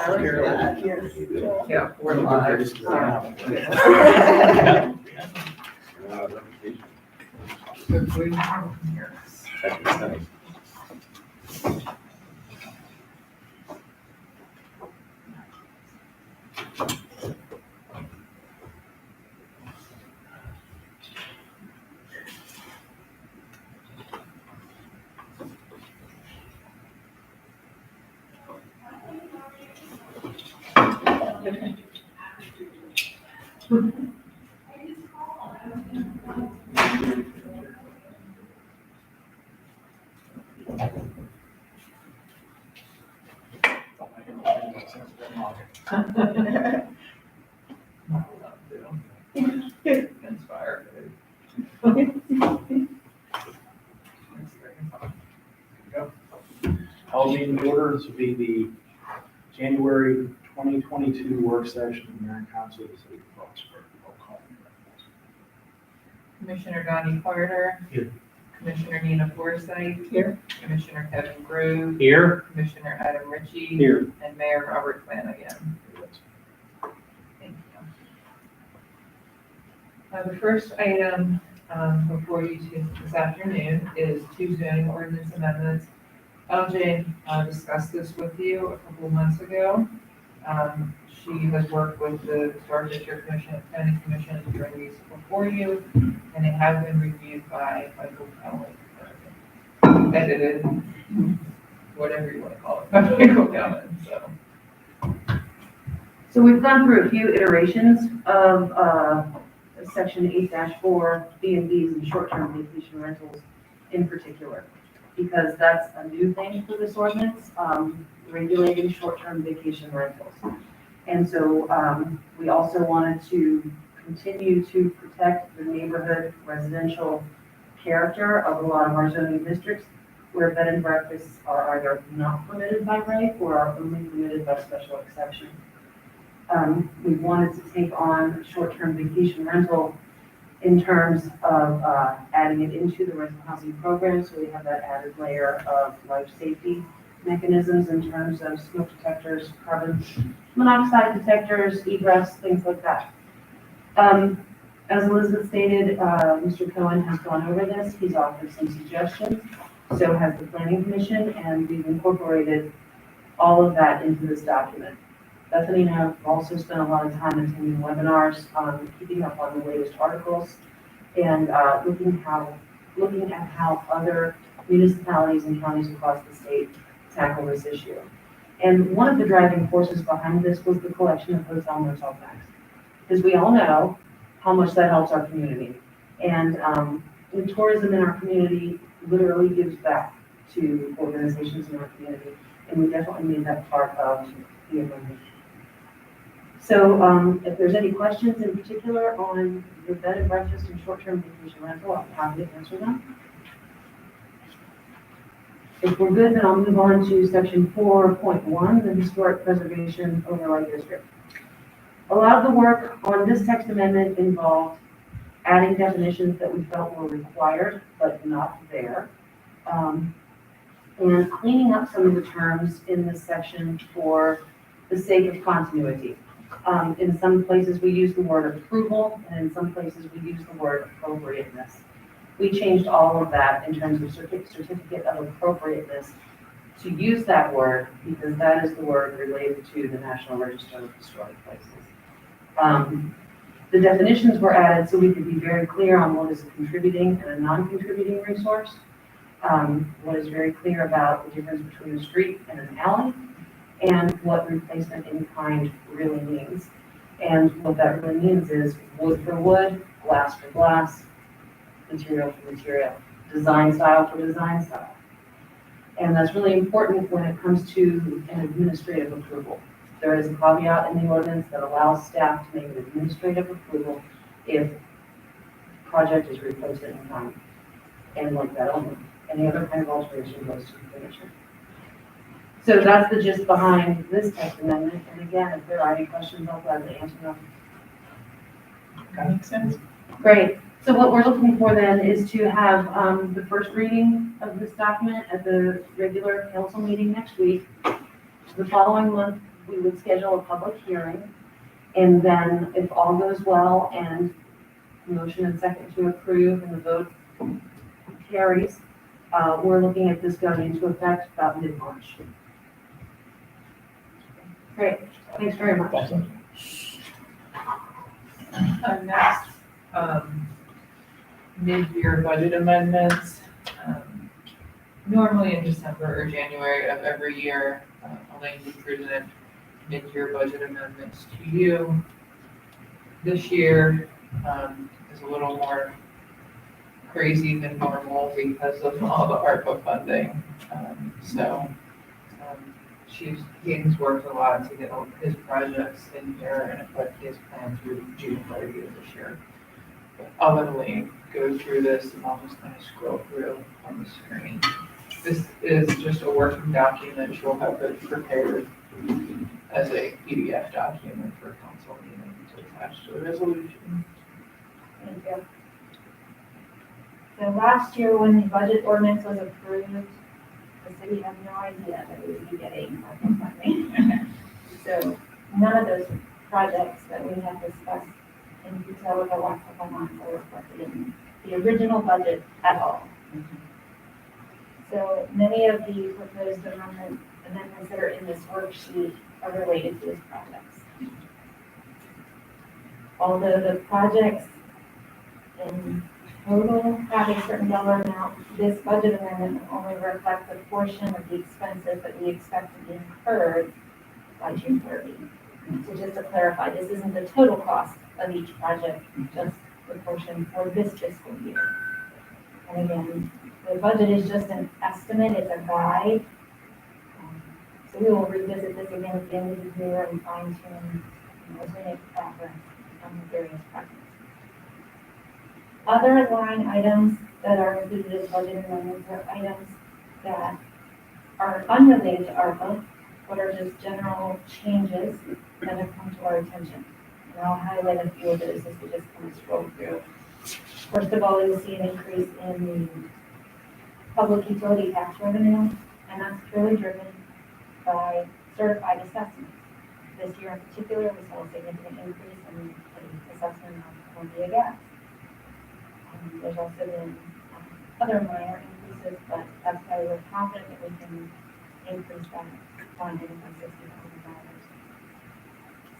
I like that. Yeah, we're live. Inspired. All meeting orders will be the January 2022 work session of the Mayor and Council of the City of Foxborough. Roll call. Commissioner Donnie Carter. Here. Commissioner Nina Forsythe. Here. Commissioner Kevin Grove. Here. Commissioner Adam Ritchie. Here. And Mayor Robert Flanagan. Thank you. The first item before you this afternoon is two zoning ordinance amendments. LJ discussed this with you a couple of months ago. She has worked with the Historic District Commission and Planning Commission to bring these before you, and they have been reviewed by Michael Cowan. Edited, whatever you want to call it, by Michael Cowan, so. So we've gone through a few iterations of section 8-4 B&Bs and short-term vacation rentals in particular, because that's a new thing for this ordinance, regulating short-term vacation rentals. And so we also wanted to continue to protect the neighborhood residential character of a lot of our zoning districts where bed and breakfasts are either not permitted by right or are only permitted by special exception. We wanted to take on short-term vacation rental in terms of adding it into the rental housing program, so we have that added layer of life safety mechanisms in terms of smoke detectors, carbon monoxide detectors, egress, things like that. As Elizabeth stated, Mr. Cohen has gone over this. He's offered some suggestions. So has the Planning Commission, and we've incorporated all of that into this document. Bethany and I have also spent a lot of time attending webinars, keeping up on the latest articles, and looking at how other municipalities and counties across the state tackle this issue. And one of the driving forces behind this was the collection of hotel motel tax, because we all know how much that helps our community. And the tourism in our community literally gives back to organizations in our community, and we definitely made that part of the amendment. So if there's any questions in particular on the bed and breakfast and short-term vacation rental, I'm happy to answer them. If we're good, then I'll move on to section 4.1, the Historic Preservation Overlay District. A lot of the work on this text amendment involved adding definitions that we felt were required but not there, and cleaning up some of the terms in this section for the sake of continuity. In some places we use the word approval, and in some places we use the word appropriateness. We changed all of that in terms of certificate of appropriateness to use that word, because that is the word related to the National Register of Historic Places. The definitions were added so we could be very clear on what is a contributing and a non-contributing resource. What is very clear about the difference between a street and an alley, and what replacement in kind really means. And what that really means is wood for wood, glass for glass, material for material, design style for design style. And that's really important when it comes to an administrative approval. There is a caveat in the ordinance that allows staff to make an administrative approval if the project is replacement in kind, and like that only. Any other kind of alteration goes to the commission. So that's the gist behind this text amendment. And again, if there are any questions, I'll gladly answer them. That makes sense. Great. So what we're looking for then is to have the first reading of this document at the regular council meeting next week. The following month, we would schedule a public hearing. And then if all goes well and motion and second to approve and the vote carries, we're looking at this going into effect about mid-March. Great, thanks very much. Next, mid-year budget amendments. Normally in December or January of every year, Elaine would present mid-year budget amendments to you. This year is a little more crazy than normal because of all the ARPA funding. He's worked a lot to get all his projects in here and put his plan through June 30th this year. But I'll let Elaine go through this and I'll just kind of scroll through on the screen. This is just a working document. She'll have it prepared as a PDF document for council meeting to attach to the resolution. Thank you. So last year when the budget ordinance was approved, the city had no idea that we would be getting ARPA funding. So none of those projects that we have discussed in detail with the last couple of months are reflected in the original budget at all. So many of the proposed amendments that are in this worksheet are related to these projects. Although the projects in total have a certain dollar amount, this budget amendment only reflects a portion of the expenses that we expect to be incurred by June 30. So just to clarify, this isn't the total cost of each project, just the portion for this fiscal year. And again, the budget is just an estimate, it's a guide. So we will revisit this again at the end of the year and fine tune as we make progress on the various projects. Other line items that are included as budget amendments are items that are unrelated to ARPA, but are just general changes that have come to our attention. And I'll highlight a few of those as we just kind of scroll through. First of all, you'll see an increase in the public utility tax revenue, and that's purely driven by certified assessments. This year in particular, we saw a significant increase in the assessment of Columbia Gas. There's also been other minor increases, but that's why we're confident that we can increase that funding by $60,000.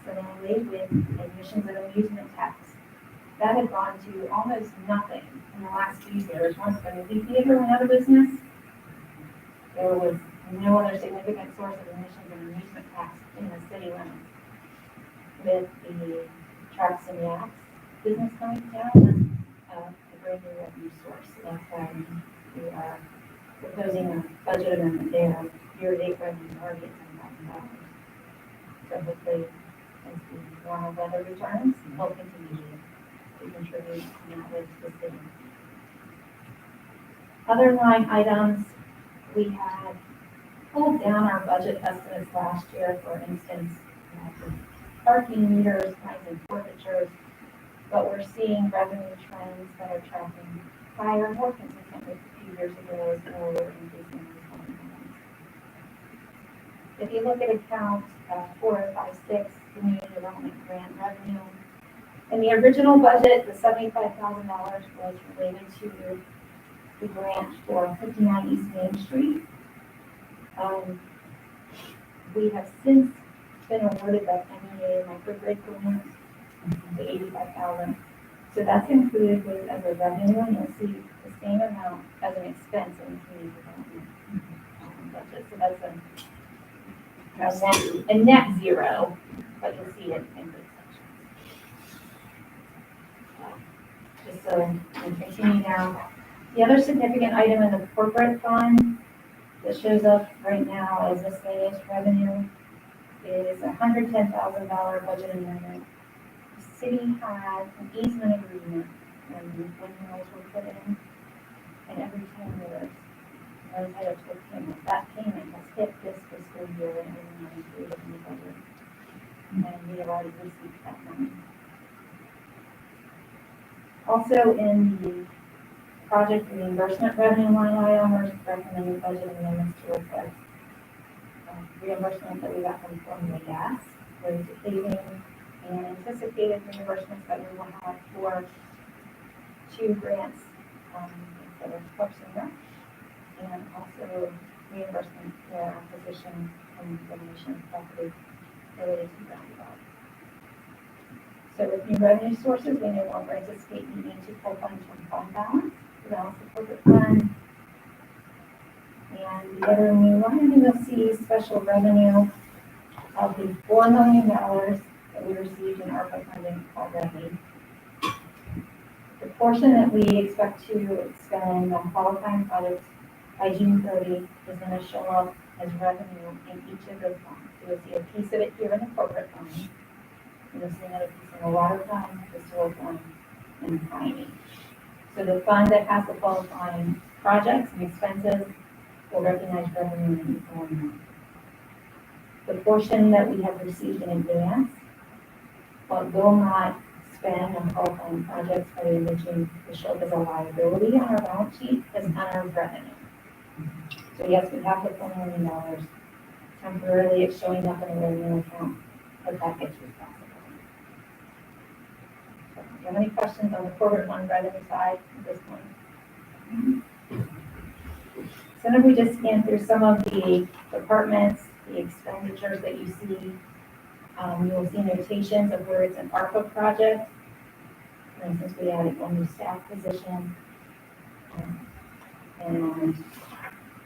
Similarly, with admissions and amusement tax, that had gone to almost nothing in the last few years. Once the movie theater went out of business, there was no other significant source of admissions and amusement tax in the city limits. With the Trucks and Yaks business coming down, that's a great new revenue source. So that's why we are proposing a budget amendment there. Year-to-date revenue already at $10,000. So hopefully, as the normal weather returns, we'll continue to contribute in that way to the city. Other line items, we had pulled down our budget estimates last year, for instance, for parking meters, fines and forfeitures, but we're seeing revenue trends that are tracking higher, more consistent with a few years ago, as well we're increasing these line items. If you look at account 4056, community development grant revenue, in the original budget, the $75,000 was related to the grant for 59 East Main Street. We have since been awarded that MEA microgrid grant, the $85,000. So that's included with as a revenue, and you'll see the same amount as an expense in the community development budget. So that's a net zero, but you'll see it in this section. Just so we continue down. The other significant item in the corporate fund that shows up right now as miscellaneous revenue is a $110,000 budget amendment. The city had an easement agreement when windmills were put in, and every 10 years, we're entitled to a payment. That payment has hit this fiscal year and every included in the budget, and we have already received that money. Also, in the project reimbursement revenue line item, we're recommending budget amendments to reflect reimbursement that we got from Columbia Gas, related to paving, and anticipated reimbursements that we will have for 2 grants, that are Parks and Rec, and also reimbursement for acquisition and donation of property related to roundabout. So with new revenue sources, we no longer anticipate needing to pull funds from fund balance to balance the corporate fund. And the other new line, you'll see special revenue of the $4 million that we received in ARPA funding already. The portion that we expect to spend on qualifying projects by June 30 is going to show up as revenue in each of those funds. So you'll see a piece of it here in the corporate fund. You'll see another piece in the water fund, the sewer fund, and the planning. So the fund that has the qualifying projects and expenses will recognize revenue in the form. The portion that we have received in advance, but will not spend on qualifying projects by the end of June, will show up as a liability on our balance sheet as unearned revenue. So yes, we have the $4 million. Temporarily, it's showing up in a revenue account, but that gets responsible. So, do you have any questions on the corporate fund revenue side at this point? So then we just scan through some of the departments, the expenditures that you see. You will see notations of where it's an ARPA project. For instance, we added 1 new staff position. And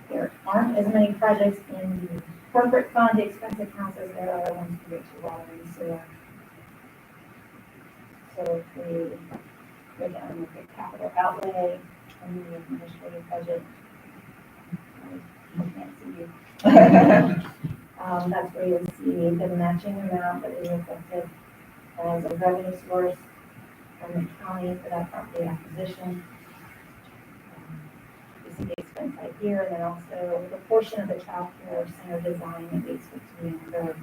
there aren't as many projects in the corporate fund expense accounts as there are ones to go to water and sewer. So if we go down and look at capital outlay and the administrative budget, I can't see you. That's where you'll see the matching amount that is reflected as a revenue source from the county for that property acquisition. You see the expense side here, and then also the portion of the child care center design that we expect to be incurred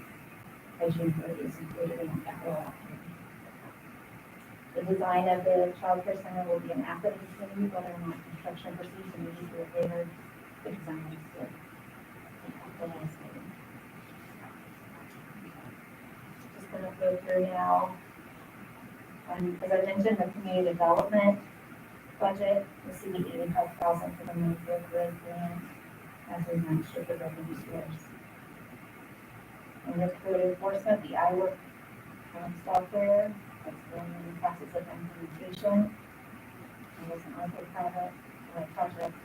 by June 30 is included in the capital outlay. The design of the child care center will be an asset of the city, whether or not construction proceeds immediately later. The design is good. Just going to go through now. As I mentioned, the community development budget, you see the $85,000 for the Mayfield Road grant as we matched with the revenue source. And with code enforcement, the iWork software that's going in the process of implementation. It was an ARPA project.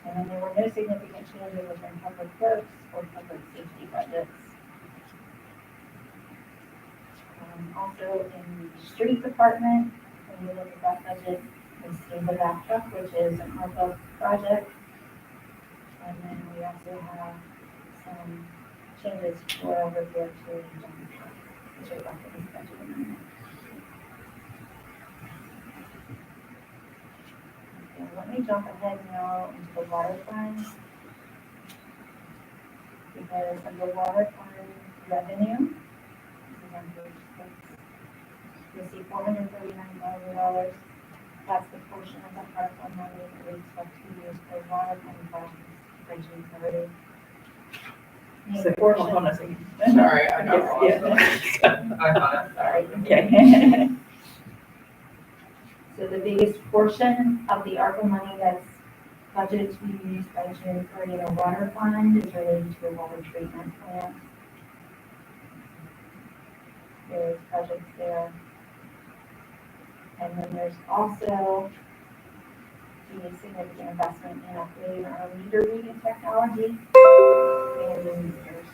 And then there were no significant changes within public works or public safety budgets. Also in the street department, when you look at that budget, we see the back truck, which is an ARPA project. And then we also have some changes for over here to the dump truck, which are back in this budget amendment. Let me jump ahead now into the water fund, because of the water fund revenue, you'll see $439,000. That's the portion of the ARPA money that we expect to use for water fund projects by June 30. Hold on a second. Sorry, I got lost. I got it. Sorry. Okay. So the biggest portion of the ARPA money that's budgeted to be used by June 30 in the water fund is related to the water treatment plant. There's projects there. And then there's also the significant investment in upgrading our meter reading technology and the meters.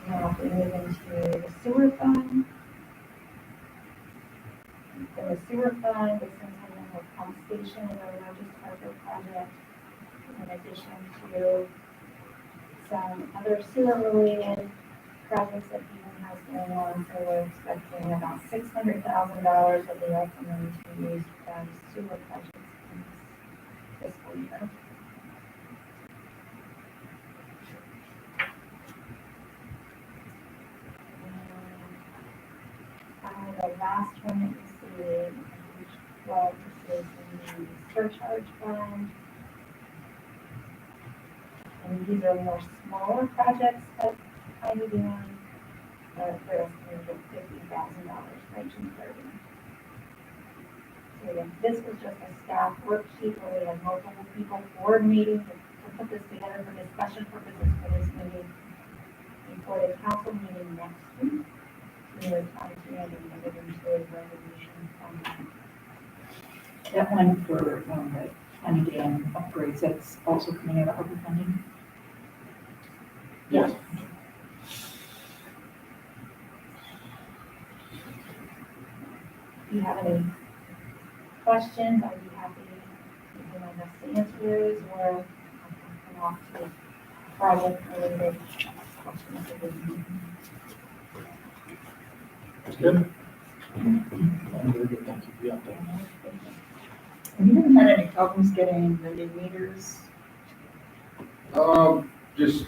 Now, if we move into the sewer fund. In the sewer fund, the Centennial Pump Station is our largest ARPA project, in addition to some other sewer-related projects that even has going on. So we're expecting about $600,000 of the ARPA money to be used for sewer projects in this fiscal year. The last one that you see, well, this community surcharge fund. And these are more smaller projects that kind of doing, they're estimated at $50,000 by June 30. So again, this was just a staff worksheet where we had multiple people coordinating to put this together for discussion purposes for this meeting. Before the council meeting next week, we were trying to have a regulatory resolution from that. That one for, the Town Dam upgrades, that's also coming out of ARPA funding? Yes. If you have any questions, I'd be happy to do my best to answer those, or I can come off to project related questions for this meeting. That's good. Very good, thank you for the update. Have you ever had any problems getting the new meters? Just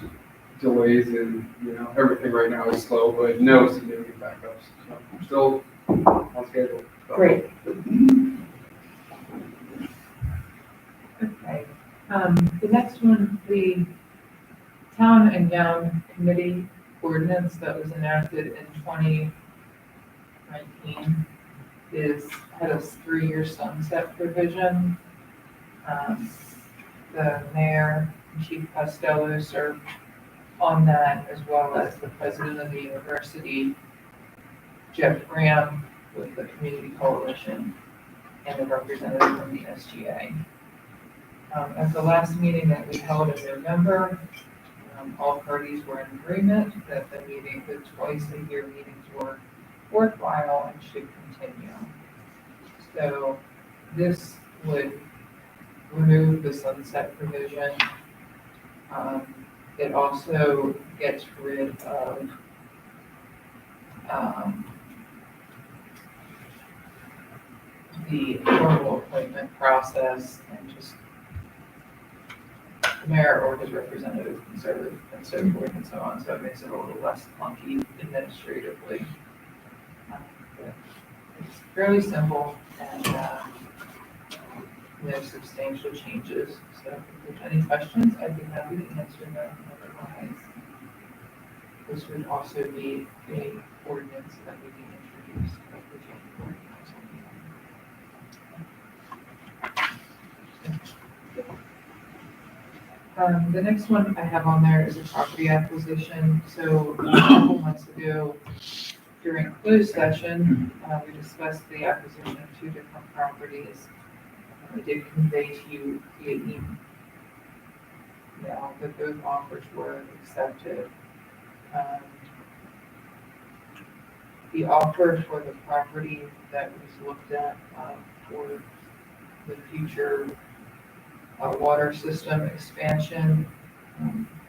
delays and, everything right now is slow, but no significant backups. So I'm still on schedule. So. Great. Okay, the next one, the Town and Gown Committee ordinance that was enacted in 2019 had a 3-year sunset provision. The mayor and Chief Costello served on that, as well as the president of the university, Jeff Graham, with the Community Coalition, and a representative from the SGA. At the last meeting that we held in November, all parties were in agreement that the twice-a-year meetings were worthwhile and should continue. So this would remove the sunset provision. It also gets rid of the formal appointment process, and just the mayor or his representative can serve and so forth and so on. So it makes it a little less clunky administratively. But it's fairly simple and no substantial changes. So if there's any questions, I'd be happy to answer them. Otherwise, this would also be a ordinance that would be introduced at the January council meeting. The next one I have on there is a property acquisition. So a couple months ago, during closed session, we discussed the acquisition of 2 different properties. I did convey to you via email that both offers were accepted. The offer for the property that was looked at for the future water system expansion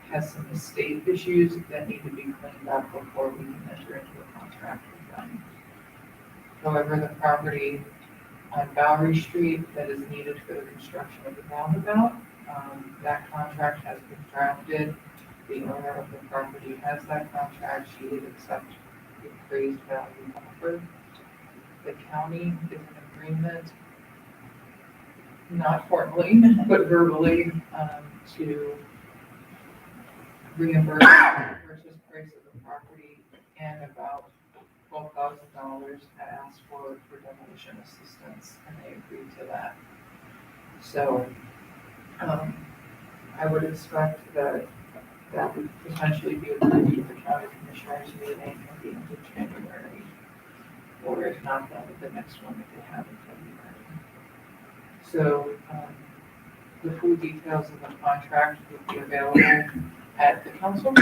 has some estate issues that need to be cleaned up before we can enter into a contract with them. However, the property on Bowery Street that is needed for the construction of the roundabout, that contract has been drafted. The owner of the property has that contract. She would accept the appraised value offer. The county is in agreement, not formally, but verbally, to reimburse the purchase price of the property and about $12,000 to ask for demolition assistance, and they agreed to that. So, I would expect that that would potentially be approved at the county commissioners meeting at the end of January, or if not, then at the next one that they have in February. So, the full details of the contract would be available at the council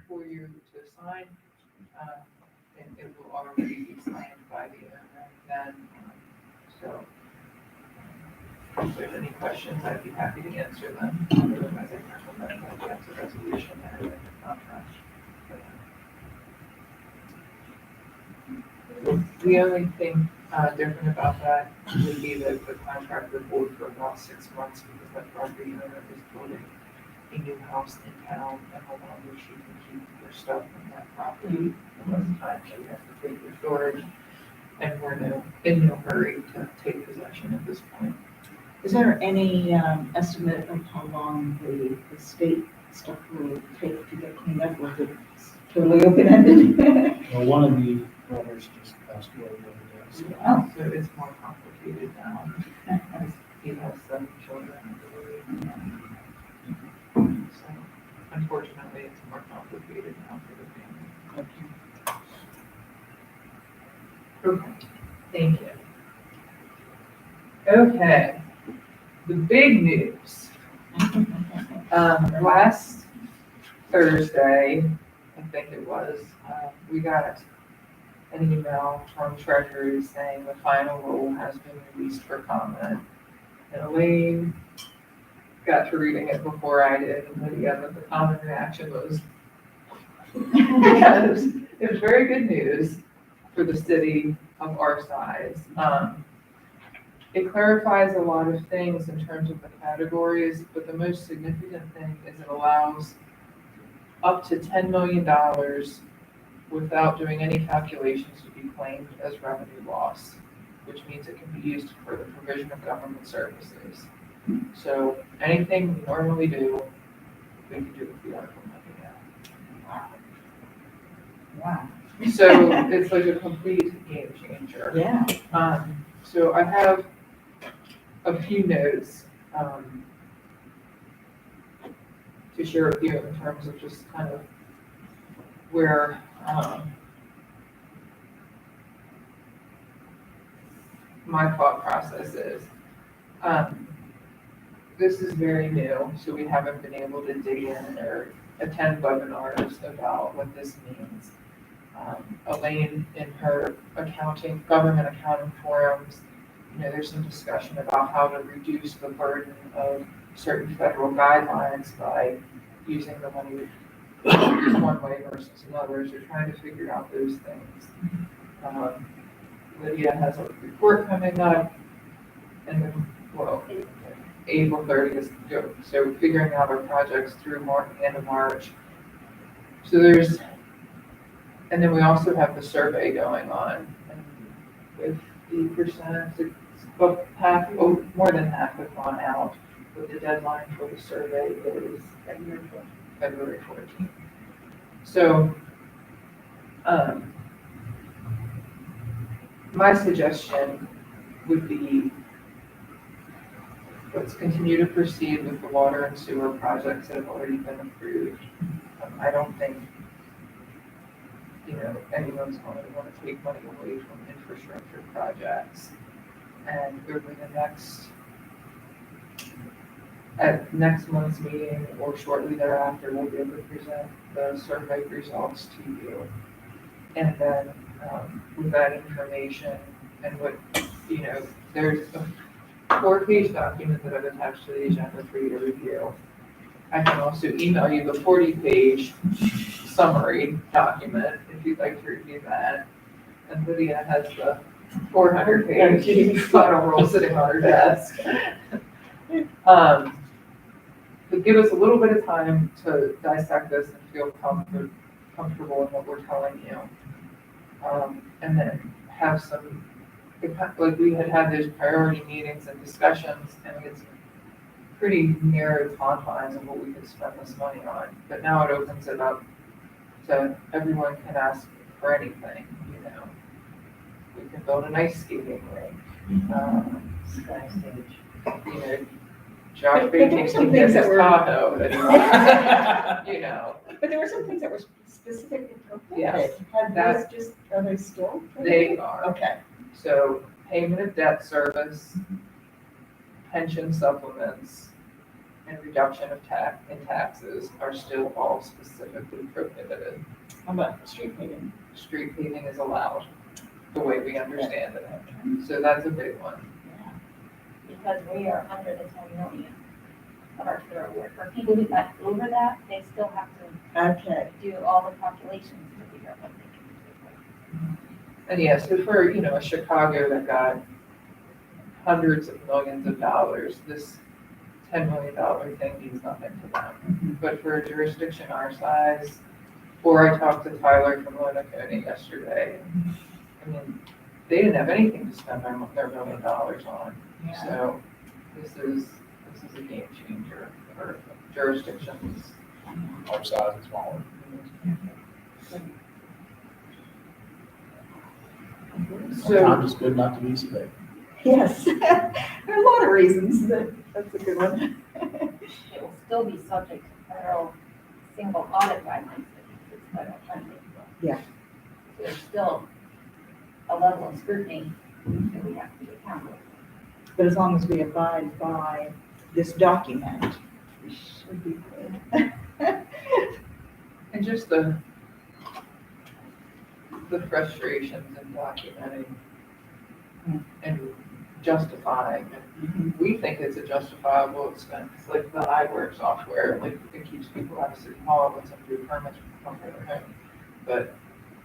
for you to sign, and it will already be signed by the owner then. So, if there's any questions, I'd be happy to answer them. Otherwise, I recommend that that's a resolution that is in the contract. The only thing different about that would be that the contract would hold for about 6 months because that property owner is building a new house in town, and the longer she can keep her stuff in that property, the less time she has to take for storage. And we're in no hurry to take possession at this point. Is there any estimate of how long the state stuff will take to get cleaned up, or is it totally open-ended? Well, one of the owners just passed away the other day, so. Oh. So it's more complicated now, because he has 7 children, I believe. So unfortunately, it's more complicated now for the family. Okay, thank you. Okay, the big news. Last Thursday, I think it was, we got an email from Treasury saying the final rule has been released for comment. And Elaine got to reading it before I did, and Lydia, but the common reaction was, because it was very good news for the city of our size. It clarifies a lot of things in terms of the categories, but the most significant thing is it allows up to $10 million without doing any calculations to be claimed as revenue loss, which means it can be used for the provision of government services. So anything we normally do, we can do with the ARPA money now. Wow. So it's like a complete game changer. Yeah. So I have a few notes to share with you in terms of just kind of where my thought process is. This is very new, so we haven't been able to dig in or attend webinars about what this means. Elaine, in her government accounting forums, there's some discussion about how to reduce the burden of certain federal guidelines by using the money one way versus another. So trying to figure out those things. Lydia has a report coming up, and then, April 30th, so figuring out our projects through end of March. So and then we also have the survey going on, and 50%, more than half have gone out, but the deadline for the survey is February 14th. So, my suggestion would be, let's continue to proceed with the water and sewer projects that have already been approved. I don't think, anyone's going to want to take money away from infrastructure projects. And over at next month's meeting or shortly thereafter, we'll be able to present the survey results to you. And then with that information and what, there's a 4-page document that I've attached to the agenda for you to review. I can also email you the 40-page summary document if you'd like to review that. And Lydia has the 400-page final rule sitting on her desk. But give us a little bit of time to dissect this and feel comfortable in what we're telling you. And then have some, like we had those priority meetings and discussions, and we had some pretty narrow confines of what we could spend this money on. But now it opens it up so everyone can ask for anything, We can build an ice skating rink, sky stage, Josh But there were Baking some can things get that his were- Tahoe that he wants, But there were some things that were specifically prohibited. Yes, Are they still They prohibited? are. Okay. So payment of debt service, pension supplements, and reduction of taxes are still all specifically prohibited. How about street paving? Street paving is allowed, the way we understand it. So that's a big one. Because we are under the 10 million of our federal work. For people who got over that, they still have to Okay. do all the calculations to figure out what they can do. And yeah, so for, a Chicago that got hundreds of millions of dollars, this $10 million thing means nothing to them. But for a jurisdiction our size, or I talked to Tyler from Lona yesterday, they didn't have anything to spend their $1 million on. Yeah. So this is a game changer for jurisdictions. Our size and smaller. So, Sometimes it's good not to be so big. Yes, there are a lot of reasons that's a good one. It will still be subject to federal single audit guidelines because it's federal funding. Yeah. So there's still a level of scrutiny that we have to be accountable. But as long as we abide by this document, we should be good. and just the frustrations in documenting and justifying. We think it's a justifiable expense, like the iWork software, like it keeps people out of City Hall when somebody permits from their home. But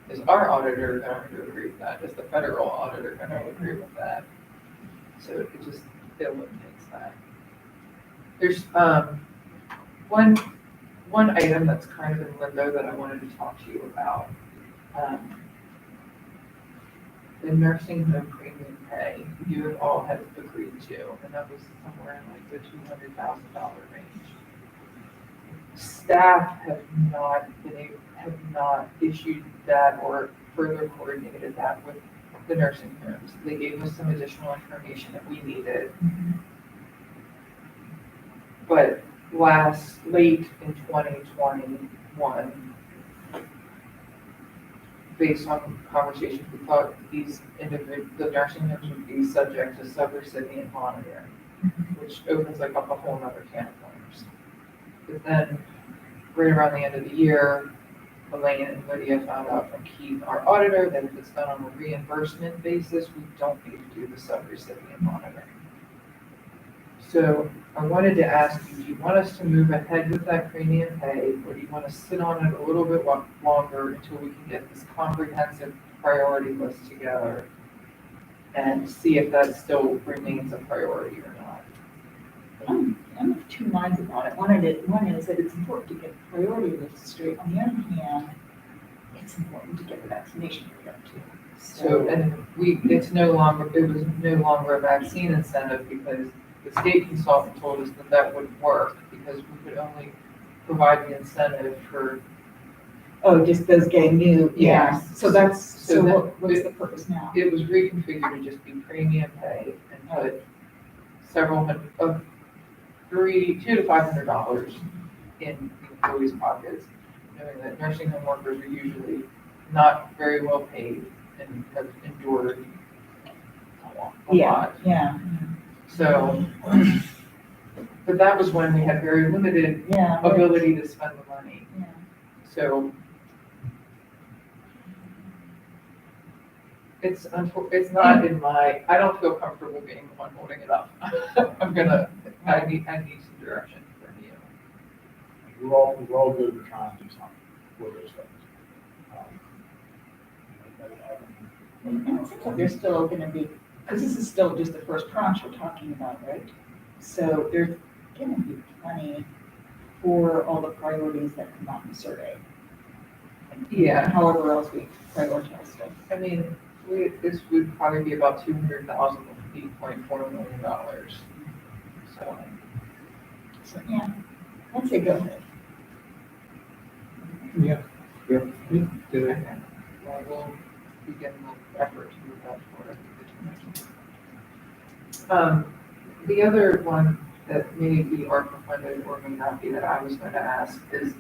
is our auditor going to agree with that? Is the federal auditor going to agree with that? So it just eliminates that. There's one item that's kind of in limbo that I wanted to talk to you about. The nursing home premium pay, you all have agreed to, and that was somewhere in like the $200,000 range. Staff have not issued that or further coordinated that with the nursing homes. They gave us some additional information that we needed. But late in 2021, based on conversations, we thought the nursing homes would be subject to sub-recipient monitoring, which opens like up a whole other can of worms. But then, right around the end of the year, Elaine and Lydia found out from Keith, our auditor, that if it's done on a reimbursement basis, we don't need to do the sub-recipient monitoring. So I wanted to ask you, do you want us to move ahead with that premium pay, or do you want to sit on it a little bit longer until we can get this comprehensive priority list together and see if that still remains a priority or not? I'm of two minds about it. One is that it's important to get the priority list straight. On the other hand, it's important to get the vaccination rate up too. So, and it was no longer a vaccine incentive because the state consultant told us that wouldn't work because we could only provide the incentive for. Oh, just those getting new, yeah. Yes. So that's, So so that- what's the purpose now? It was reconfigured to just be premium pay and put several hundred, $200 to $500 in the employees' pockets, knowing that nursing home workers are usually not very well paid and have endured a lot. Yeah. So, but that was when we had very limited Yeah. ability to spend the money. Yeah. So it's not in my, I don't feel comfortable being the one holding it up. I need some direction from you. We're all good with trying to do something with those things. And it seems like there's still going to be, because this is still just the first tranche we're talking about, right? So there's going to be plenty for all the priorities that come out in the survey. Yeah. However else we prioritize stuff. I mean, this would probably be about $200,000 of $8.4 million. So, yeah, I'd say go ahead. Yeah. Good. Well, we'll begin the effort to move that forward. The other one that may be ARPA funded or may not be that I was going to ask is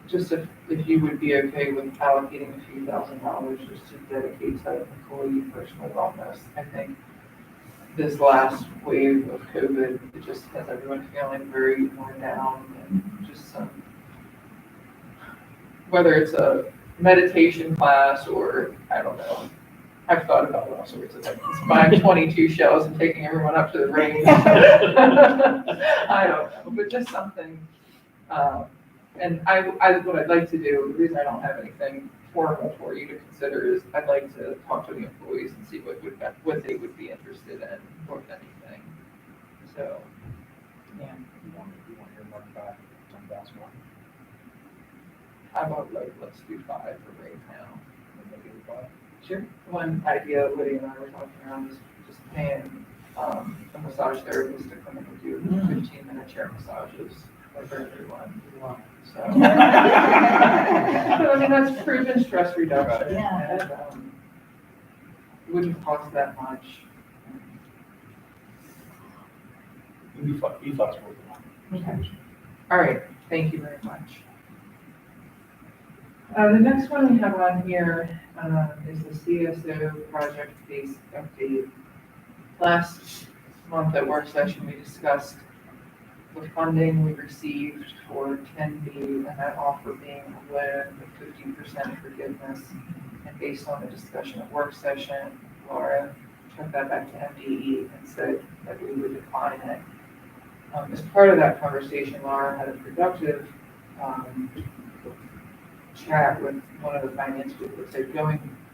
just if you would be okay with allocating a few $1,000s just to dedicate to employee personal wellness. I think this last wave of COVID, it just has everyone feeling very worn down and just some, whether it's a meditation class or, I don't know, I've thought about all sorts of things. Buying 22 shells and taking everyone up to the range. I don't know, but just something. And what I'd like to do, the reason I don't have anything formal for you to consider is I'd like to talk to the employees and see what they would be interested in, more than anything. So, You want to hear more about $10,000? how about let's do 5 for right now. Maybe 5? Sure. One idea Lydia and I were talking around is just paying, a massage therapist to come in and do 15-minute chair massages for everyone. So, so, I mean, that's proven stress reduction. Yeah. And, it wouldn't cost that much. Be flexible. Okay. All right, thank you very much. The next one we have on here is the CSO project-based update. Last month at work session, we discussed the funding we received for 10B and that offer being a loan with 50% forgiveness. And based on the discussion at work session, Laura took that back to MDE and said that we would decline it. As part of that conversation, Laura had a productive chat with one of the finance people that said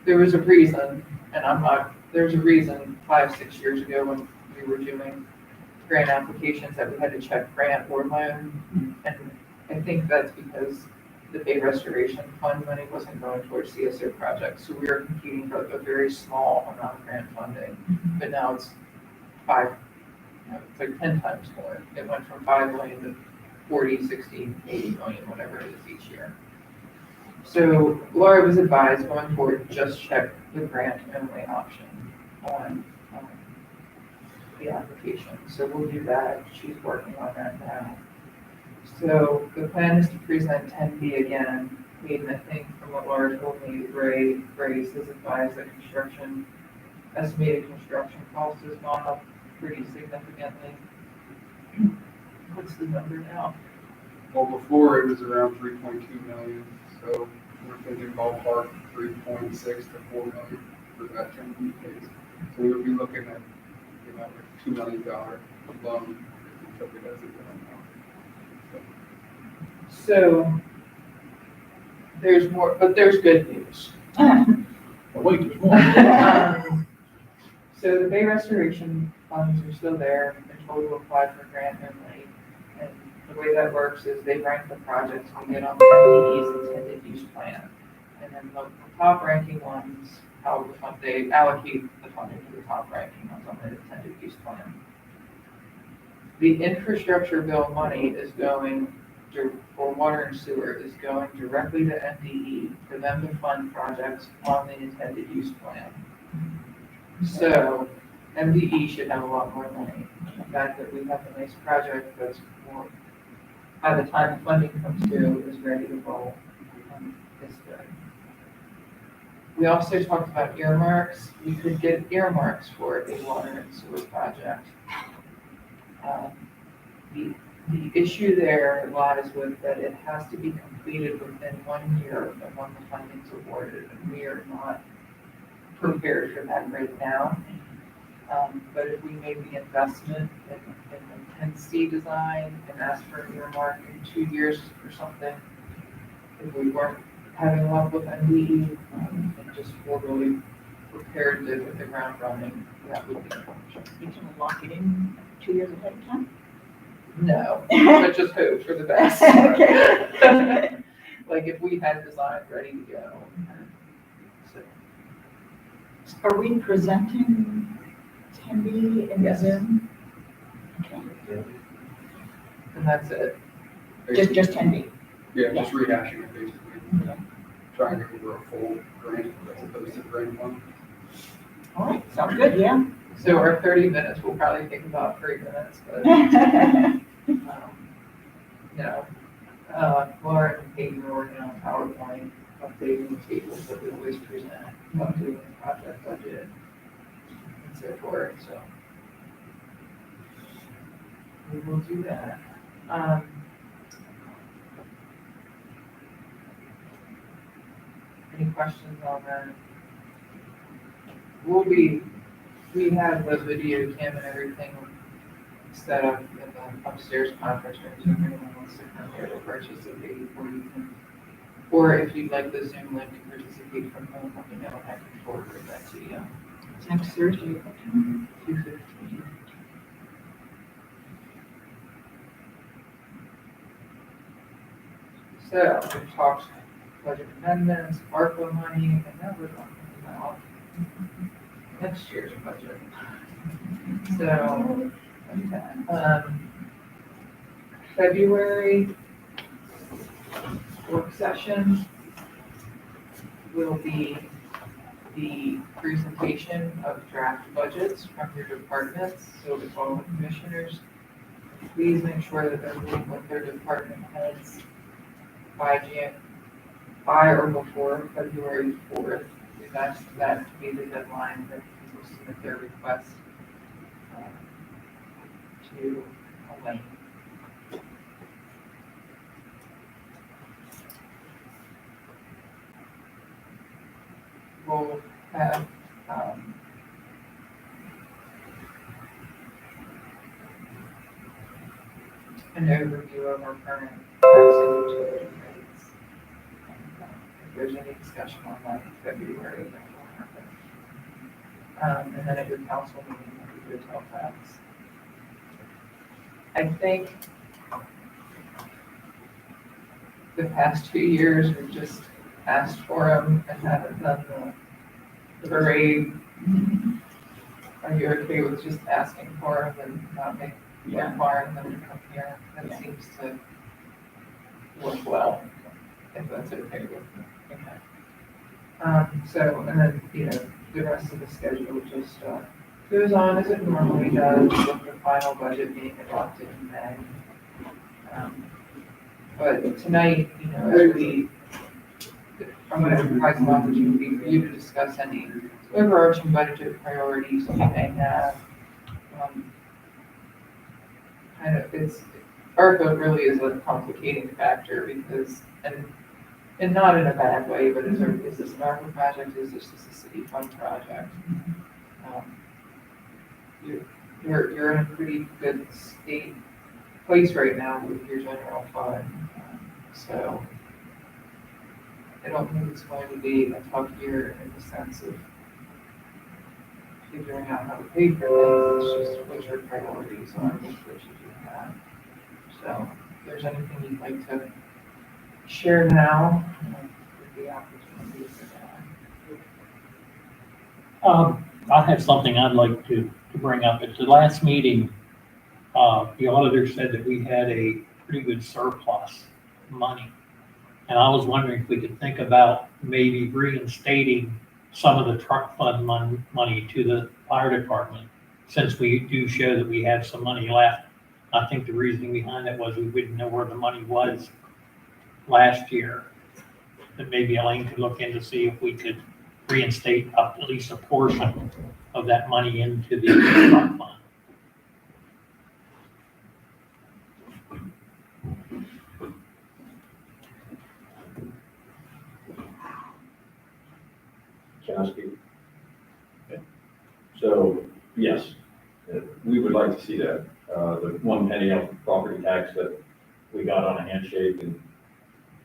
there was a reason, and there's a reason 5-6 years ago when we were doing grant applications that we had to check grant or loan. And I think that's because the Bay Restoration Fund money wasn't going towards CSO projects. So we were competing for a very small amount of grant funding, but now it's it's like 10 times more. It went from 5 million to 40, 60, 80 million, whatever it is each year. So Laura was advised going forward, just check the grant only option on the application. So we'll do that. She's working on that now. So the plan is to present 10B again. And I think from what Laura told me, Grace has advised that estimated construction cost has gone up pretty significantly. What's the number now? Well, before it was around 3.2 million, so we're thinking ballpark 3.6 to 4 million for that 10B case. So we would be looking at, like $2 million loan if we took it as a loan. So there's more, but there's good news. Wait, there's more. So the Bay Restoration funds are still there. They're told to apply for grant only. And the way that works is they rank the projects and get on the MDE's intended use plan. And then the top ranking ones, they allocate the funding to the top ranking ones on the intended use plan. The infrastructure bill money is going for water and sewer is going directly to MDE for them to fund projects on the intended use plan. So MDE should have a lot more money. The fact that we have a nice project that's more, by the time funding comes due, is ready to roll, is good. We also talked about earmarks. We could get earmarks for a water and sewer project. The issue there lies with that it has to be completed within 1 year of when the funding's awarded, and we are not prepared for that right now. But if we made the investment in the 10C design and asked for an earmark in 2 years or something, if we weren't having luck with MDE, and just were really prepared to hit the ground running, that would be an option. You can lock it in 2 years ahead of time? No, but just hope for the best. Okay. Like if we had design ready to go. So, Are we presenting 10B in Yes. Zoom? Okay. and that's it. Just 10B? Yeah, just rehashing it basically. Trying to go over a full grant as opposed to grant one. All right, sounds good, yeah. So our 30 minutes will probably take about 3 minutes, but no. Laura and Peyton are working on PowerPoint, updating the tables that we always present, updating the project budget, and so forth, so. We will do that. Any questions on that? We have the video cam and everything set up in the upstairs conference room, so if anyone wants to come here to participate, or if you'd like the Zoom link to participate from home, let me know, and I can forward that to you. Next Thursday. 2:15. So we've talked budget amendments, ARPA money, and now we're talking about next year's budget. So, February work session will be the presentation of draft budgets from your departments. So to all the commissioners, please make sure that they're meeting with their department heads by or before February 4th. That's that to be the deadline that people submit their requests to Elaine. We'll have an overview of our current tax and utility rates. If there's any discussion on that in February, that will happen. And then at your council meeting, we'll do hotel tax. I think the past 2 years, we've just asked for them and haven't done the parade. Are you okay with just asking for them and not requiring them to come here? That seems to work well, if that's okay with you. Okay. So, and then, the rest of the schedule just goes on as it normally does, with the final budget being adopted in May. But tonight, I'm going to provide some opportunity for you to discuss any overarching budget priorities you may have. ARPA really is a complicating factor because, and not in a bad way, but is this an ARPA project? Is this just a city fund project? You're in a pretty good place right now with your general fund. So I don't think it's going to be a tough year in the sense of figuring out how to pay for things. It's just what your priorities are, which you do have. So if there's anything you'd like to share now, with the opportunity for that. I have something I'd like to bring up. At the last meeting, the auditor said that we had a pretty good surplus money. And I was wondering if we could think about maybe reinstating some of the truck fund money to the fire department, since we do show that we have some money left. I think the reasoning behind that was we didn't know where the money was last year. That maybe Elaine could look in to see if we could reinstate at least a portion of that money into the truck fund. Can I speak? Okay. So, yes, we would like to see that. The 1 penny off property tax that we got on a handshake and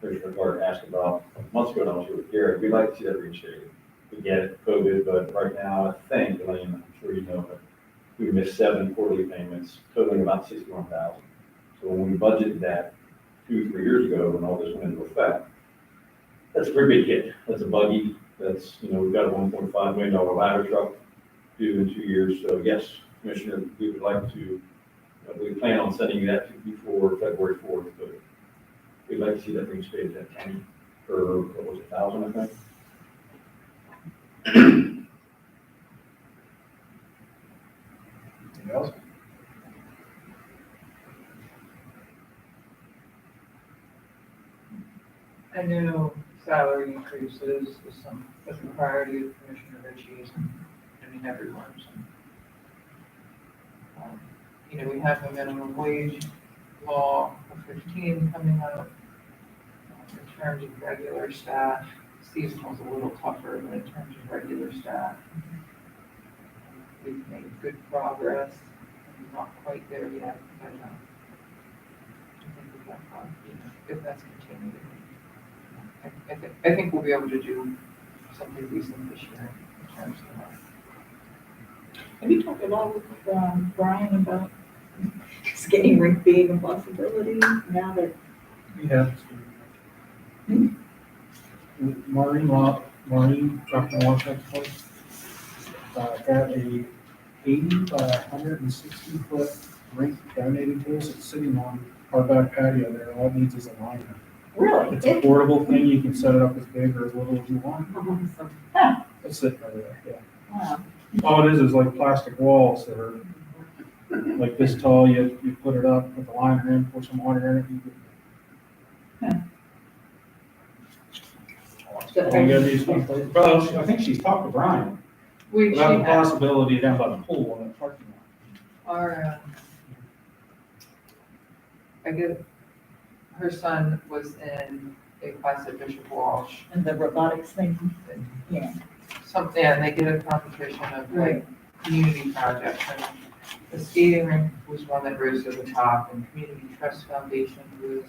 Commissioner Clark asked about months ago, and I was here with Gary, we'd like to see that reinstated. We get it, COVID, but right now, I think, Elaine, I'm sure you know, that we missed 7 quarterly payments totaling about $61,000. So when we budgeted that 2 or 3 years ago, when all this went into effect, that's a pretty big hit. That's a buggy. That's, we've got a $1.5 million ladder truck due in 2 years. So yes, Commissioner, we would like to, we plan on sending you that before February 4th, but we'd like to see that reinstated at 10 or what was it, 1,000, I think. Anything else? I know salary increases is a priority of Commissioner Ritchie's and everyone's. We have the minimum wage law of 15 coming up. In terms of regular staff, seasonal's a little tougher, but in terms of regular staff, we've made good progress. We're not quite there yet, but I think we've got if that's continued. I think we'll be able to do something decent this year in terms of that. Have you talked at all with Brian about skating rink being a possibility now that? Yeah. Maureen Truck and Wash Place got a 80 by 160-foot rink donated to us. It's sitting on our back patio there. All it needs is a liner. Really? It's a portable thing. You can set it up as big or as little as you want. It's sitting over there, yeah. Wow. All it is like plastic walls that are like this tall. You put it up, put the liner in, pour some water in it. And you gotta do something. Well, I think she's talked to Brian We, she about the has, possibility down by the pool in the parking lot. our, I get, her son was in a class at Bishop Walsh, And the robotics thing, yeah. something, and they did a competition of like community projects, and the skating rink was one that rose to the top, and Community Trust Foundation was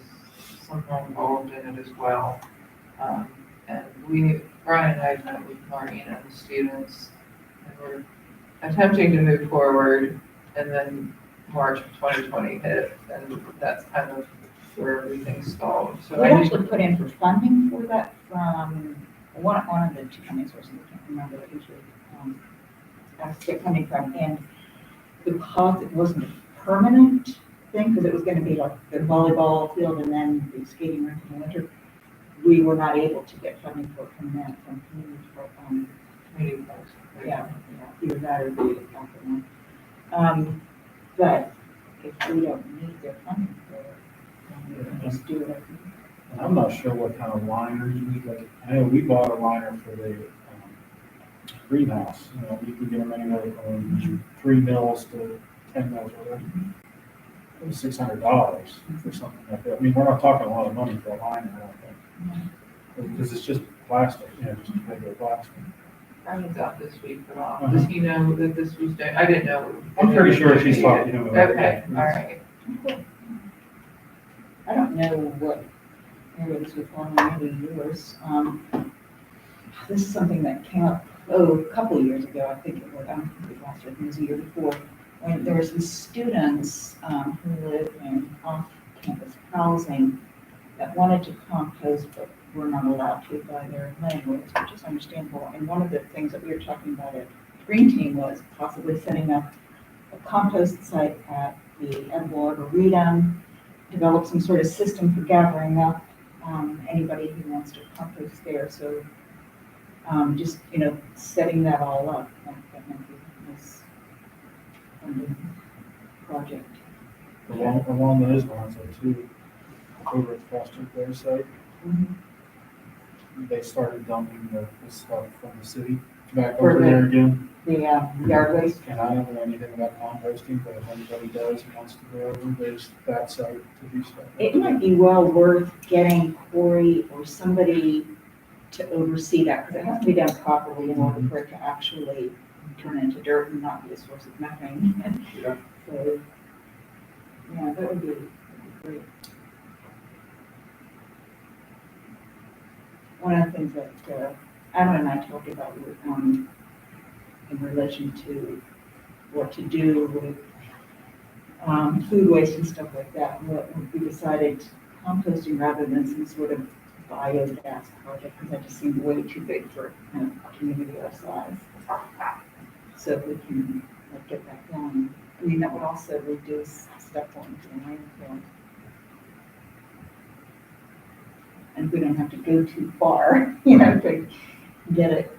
somehow involved in it as well. And Brian and I met with Maureen and the students, and we're attempting to move forward, and then March of 2020 hit, and that's kind of where everything stalled. So We I actually put in for funding for that from one of the two funding sources, I can't remember what usually, I have to get funding from, and because it wasn't a permanent thing, because it was gonna be like the volleyball field and then the skating rink in the winter, we were not able to get funding for it from that, from community, community projects. yeah, either that or the ARPA one. But if we don't need their funding for it, then we can just do it. And I'm not sure what kind of liner you need. Like, I know we bought a liner for the greenhouse. You know, you can get them anywhere from 3 mils to 10 mils or whatever. It was $600 for something like that. I mean, we're not talking a lot of money for a liner, I don't think. Because it's just plastic, you know, just regular plastic. Brian's out this week, but does he know that this was done? I didn't know. I'm pretty sure she's talking to him about it. Okay, all right. I don't know what areas with one maybe yours. This is something that came up, a couple of years ago, I think it was, I don't think it was last year, I think it was the year before, when there were some students who live in off-campus housing that wanted to compost, but were not allowed to by their landlords, which is understandable. And one of the things that we were talking about at Green Team was possibly setting up a compost site at the Edible Arboretum, develop some sort of system for gathering up anybody who wants to compost there. So just, you know, setting that all up, that might be a nice funding project. Along those lines, though, too, over at the Foster Care site, they started dumping the stuff from the city back For over the- there again. The yard waste. And I don't know anything about composting, but if anybody does and wants to go over, there's that site to do stuff. It might be well worth getting Corey or somebody to oversee that, because it has to be done properly in order for it to actually turn into dirt and not be a source of methane. Yeah. So, yeah, that would be great. One of the things that Adam and I talked about were, in relation to what to do with food waste and stuff like that, we decided composting rather than some sort of biogas project, because that just seemed way too big for a community our size. So if we can get that going, I mean, that would also reduce stuff going to the landfill. And we don't have to go too far, you know, to get it.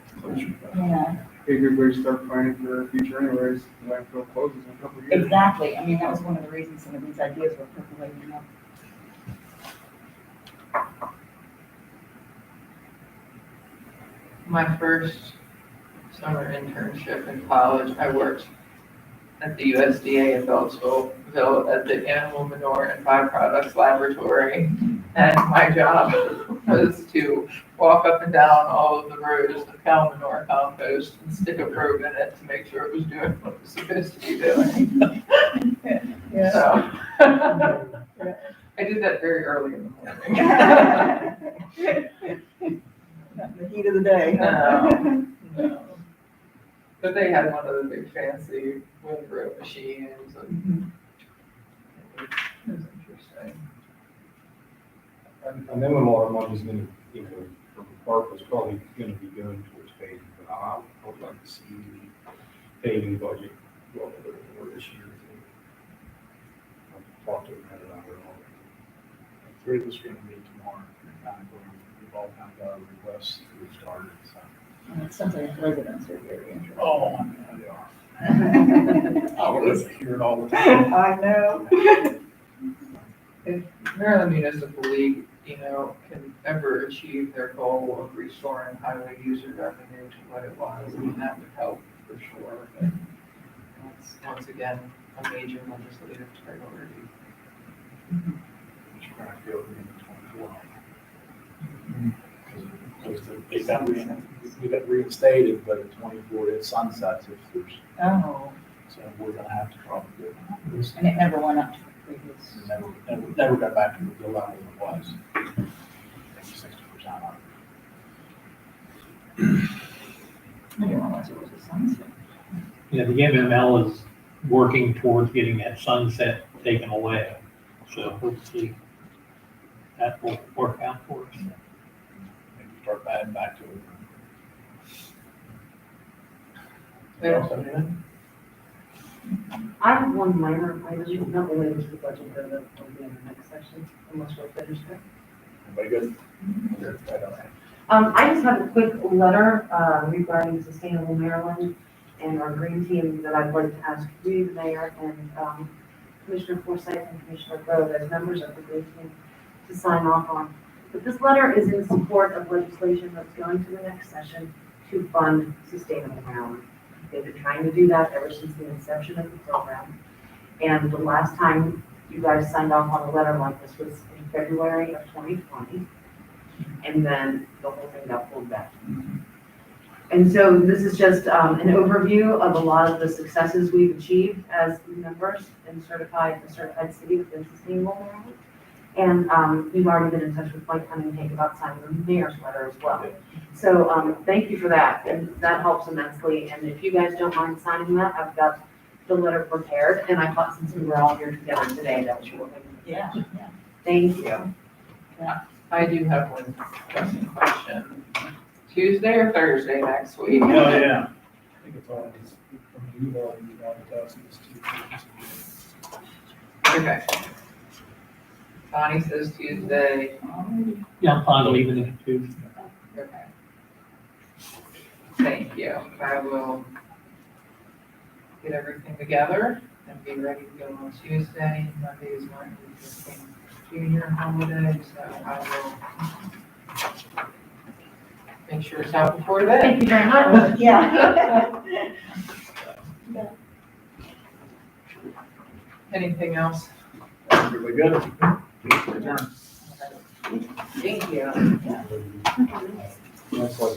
Yeah, Be a good way to start planning for the future anyways, the landfill closes in a couple of years. exactly. I mean, that was one of the reasons some of these ideas were percolating up. My first summer internship in college, I worked at the USDA in Beltsville at the Animal Manure and Byproducts Laboratory. And my job was to walk up and down all of the rows of cow manure compost and stick a probe in it to make sure it was doing what it was supposed to be doing. So, I did that very early in the morning. Not in the heat of the day. No. But they had one of the big fancy windrow machines and it was interesting. I know a lot of money's gonna, you know, from ARPA is probably gonna be going towards paving, but I would like to see the paving budget well, or this year. I've talked to him about it already. Three of us are gonna meet tomorrow, and kind of going, we've all kind of got our requests that we've started, so. And it's something that residents are very interested Oh, I know they are. I would hear it all the time. I know. If Maryland Municipal League, can ever achieve their goal of restoring highway user revenue to what it was, that would help for sure. But that's, once again, a major legislative priority. Which we're gonna go into 24. Because we got reinstated, but at 24, it sunsets if there's, Oh, so we're gonna have to probably do it. and it never went up to the previous. Never got back to the level it was. I think 60% on it. I didn't realize it was a sunset. The MML is working towards getting that sunset taken away. So hopefully that will work out for us. Maybe start adding back to it. I have one minor item, not related to the budget, but that'll be in the next section, unless we're finished there. Everybody good? I don't know. I just have a quick letter regarding Sustainable Maryland and our green team that I'd like to ask you, the mayor, and Commissioner Forsyth and Commissioner Grove, as members of the green team, to sign off on. But this letter is in support of legislation that's going to the next session to fund Sustainable Maryland. They've been trying to do that ever since the inception of the program. And the last time you guys signed off on a letter like this was in February of 2020. And then the whole thing got pulled back. And so this is just an overview of a lot of the successes we've achieved as members and the certified city within Sustainable Maryland. And we've already been in touch with Mike Cunningham about signing the mayor's letter as well. So thank you for that, and that helps immensely. And if you guys don't mind signing that, I've got the letter prepared, and I thought since we were all here together today, that was really good. Yeah. Thank you. I do have one pressing question. Tuesday or Thursday next week? Oh, yeah. I think it's all, it's from you all, you got to us, it's Okay. Bonnie says Tuesday. Yeah, I'm fine leaving it too. Okay. Thank you. I will get everything together and be ready to go on Tuesday. Monday is Martin Luther King Jr. holiday, so I will make sure it's out before then. Thank you very much. Yeah. Anything else? really good. Adjourn. Thank you. That's like,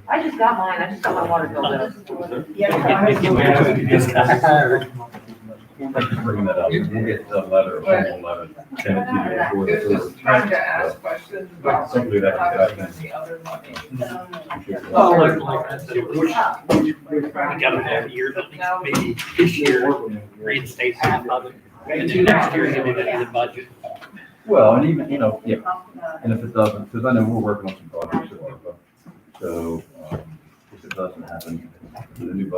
I just got mine, I just got my water filled up. Thank you for bringing that up. We'll get the letter, a formal letter, send it to you before It the was just trying to ask questions about Hopefully that how comes to back spend the other money. Oh, like I said, we gotta have a year, maybe this year, reinstate half of it, and then next year get it into the budget. Well, and even, yeah, and if it doesn't, because I know we're working on some projects at ARPA, so if it doesn't happen, the new budget